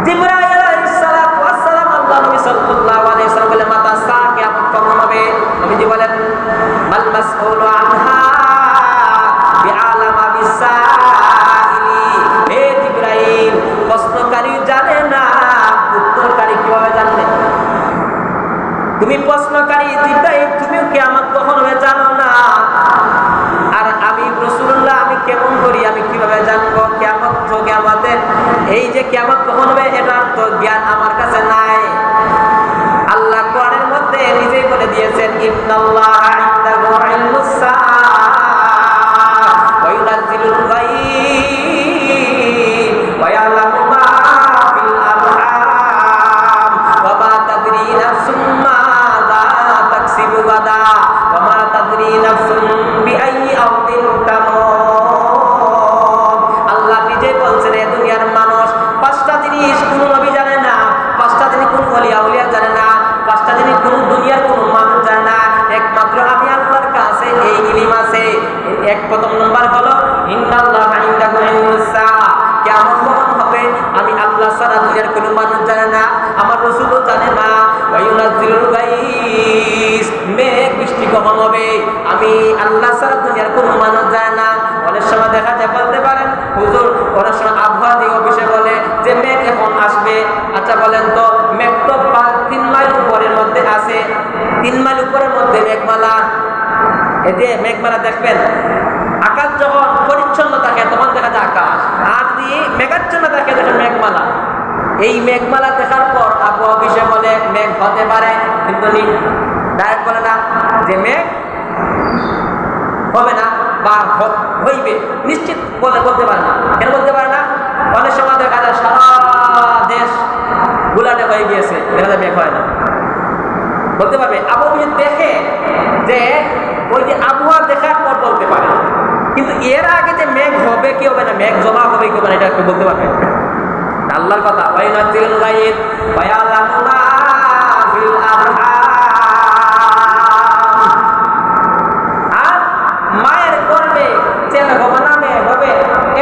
জিবরাইল আলাইহিস সালাতু ওয়াস সালাম আল্লাহ নবী সাল্লাল্লাহু আলাইহি ওয়াসাল্লাম বলে মাতা সা কিয়ামত কখন হবে? নবীজি বলেন মাল মাসউলু আনহা বিআলামা বিসাইলি। হে জিবরাইল, প্রশ্নকারী জানে না, উত্তরকারী কিভাবে জানবে? তুমি প্রশ্নকারী জিবরাইল, তুমি কিয়ামত কখন হবে জানো না, আর আমি রাসূলুল্লাহ আমি কেমন করি, আমি কিভাবে জানবো কিয়ামত? তো কিয়ামতের এই যে কিয়ামত কখন হবে এটার তো জ্ঞান আমার কাছে নাই। আল্লাহ কোরআনের মধ্যে নিজেই বলে দিয়েছেন ইন্নাল্লাহা ইনদাহু ইলমুস সাআ ওয়া ইউনাজ্জিলুল গায়ব ওয়া ইয়ালামু মা ফিল আরহাম ওয়া মা তাদরি নাফসুম মাযা তাকসিবু গাদা ওয়া মা তাদরি নাফসুম বিআইয়ি আরদিন তামুত। আল্লাহ নিজেই বলছেন এ দুনিয়ার মানুষ পাঁচটা জিনিস কোন নবী জানে না, পাঁচটা জিনিস কোন ওলিয়া জানে না, পাঁচটা জিনিস কোন দুনিয়ার কোন মানুষ জানে না, একমাত্র আমি আল্লাহর কাছে এই ইলম আছে। এক প্রথম নাম্বার হলো ইন্নাল্লাহা ইনদাহু ইলমুস সাআ, কিয়ামত কখন হবে আমি আল্লাহ ছাড়া দুনিয়ার কোনো মানুষ জানে না, আমার রাসূলও জানে না। ওয়া ইউনাজ্জিলুল গায়স, মেঘ বৃষ্টি কখন হবে আমি আল্লাহ ছাড়া দুনিয়ার কোনো মানুষ জানে না। অনেক সময় দেখা যায় বলতে পারেন হুজুর অনেক সময় আবহাওয়া দিয়ে অফিসে বলে যে মেঘ এখন আসবে। আচ্ছা বলেন তো মেঘ তো 3 মাইল উপরের মধ্যে আছে, 3 মাইল উপরের মধ্যে মেঘমালা। এই যে মেঘমালা দেখবেন আকাশ যখন পরিচ্ছন্ন থাকে তখন দেখা যায় আকাশ, আর যদি মেঘাচ্ছন্ন থাকে তখন মেঘমালা। এই মেঘমালা দেখার পর আবহাওয়া অফিসে বলে মেঘ হতে পারে, কিন্তু ডাইরেক্ট বলে না যে মেঘ হবে না বা হইবে, নিশ্চিত বলতে পারে না। কেন বলতে পারে না? অনেক সময় দেখা যায় সারা দেশ গুলাটে হয়ে গিয়েছে, দেখা যায় মেঘ হয় না। বলতে পারবে আবহাওয়া দেখে যে ওই যে আবহাওয়া দেখার পর বলতে পারে, কিন্তু এর আগে যে মেঘ হবে কি হবে না, মেঘ জমা হবে কি হবে না, এটা বলতে পারবে আল্লাহর কথা। ওয়াইনাজিল গায়ব ওয়া ইয়ালামু মা ফিল আরহাম, আর মায়ের গর্ভে ছেলে হবে না মেয়ে হবে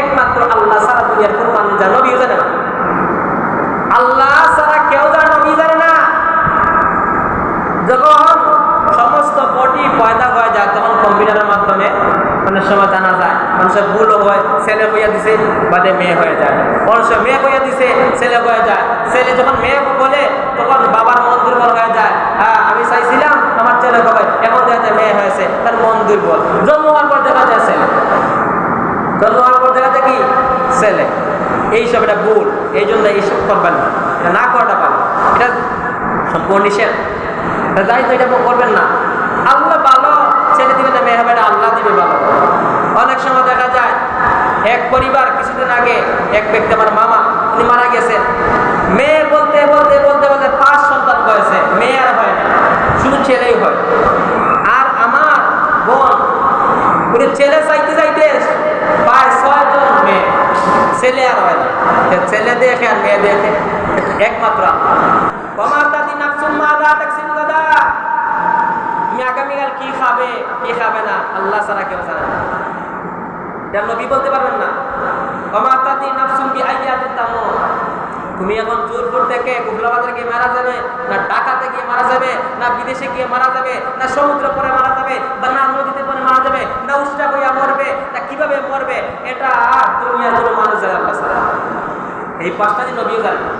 একমাত্র আল্লাহ ছাড়া দুনিয়ার কোনো মানুষ জানে, নবীও জানে না। আল্লাহ ছাড়া কেউ জানে, নবী জানে না। যখন সমস্ত বডি পয়দা হয়ে যায় তখন কম্পিউটারের মাধ্যমে অনেক সময় জানা যায়। মানুষের ভুলও হয়, ছেলে হইয়া দিছে বাদে মেয়ে হয়ে যায়, অনেক সময় মেয়ে হইয়া দিছে ছেলে হয়ে যায়। ছেলে যখন মেয়ে বলে তখন বাবার মন দুর্বল হয়ে যায়, হ্যাঁ আমি চাইছিলাম আমার ছেলে হবে, এখন দেখা যায় মেয়ে হয়েছে, তার মন দুর্বল। জন্ম হওয়ার পর দেখা যায় ছেলে, জন্ম হওয়ার পর দেখা যায় কি ছেলে। এইসব এটা ভুল, এই জন্য এইসব করবেন না, এটা না করাটা ভালো, এটা সম্পূর্ণ নিষেধ। যাই তো এটা করবেন না। আল্লাহ ভালো ছেলে দিবে না মেয়ে হবে না, আল্লাহ দিবে ভালো। অনেক সময় দেখা যায় এক পরিবার কিছুদিন আগে এক ব্যক্তি আমার মামা, উনি মারা গেছেন, মেয়ে বলতে বলতে বলতে বলতে 5 সন্তান হয়েছে, মেয়ে আর হয় না, শুধু ছেলেই হয়। আর আমার বোন উনি ছেলে চাইতে চাইতে প্রায় 6 জন মেয়ে, ছেলে আর হয় না। ছেলে দেখে আর মেয়ে দেখে একমাত্র তুমি আগামীকাল কি খাবে কি খাবে না আল্লাহ ছাড়া কেউ জানে না, নবী বলতে পারবেন না। তুমি এখন জোরপুর থেকে কুবলাবাজারে গিয়ে মারা যাবে, না ঢাকাতে গিয়ে মারা যাবে, না বিদেশে গিয়ে মারা যাবে, না সমুদ্র পরে মারা যাবে, বা না নদীতে পরে মারা যাবে, না উষ্টা হইয়া মরবে, না কিভাবে মরবে, এটা দুনিয়ার কোনো মানুষ জানে আল্লাহ ছাড়া। এই 5টা দিন নবীও জানে না।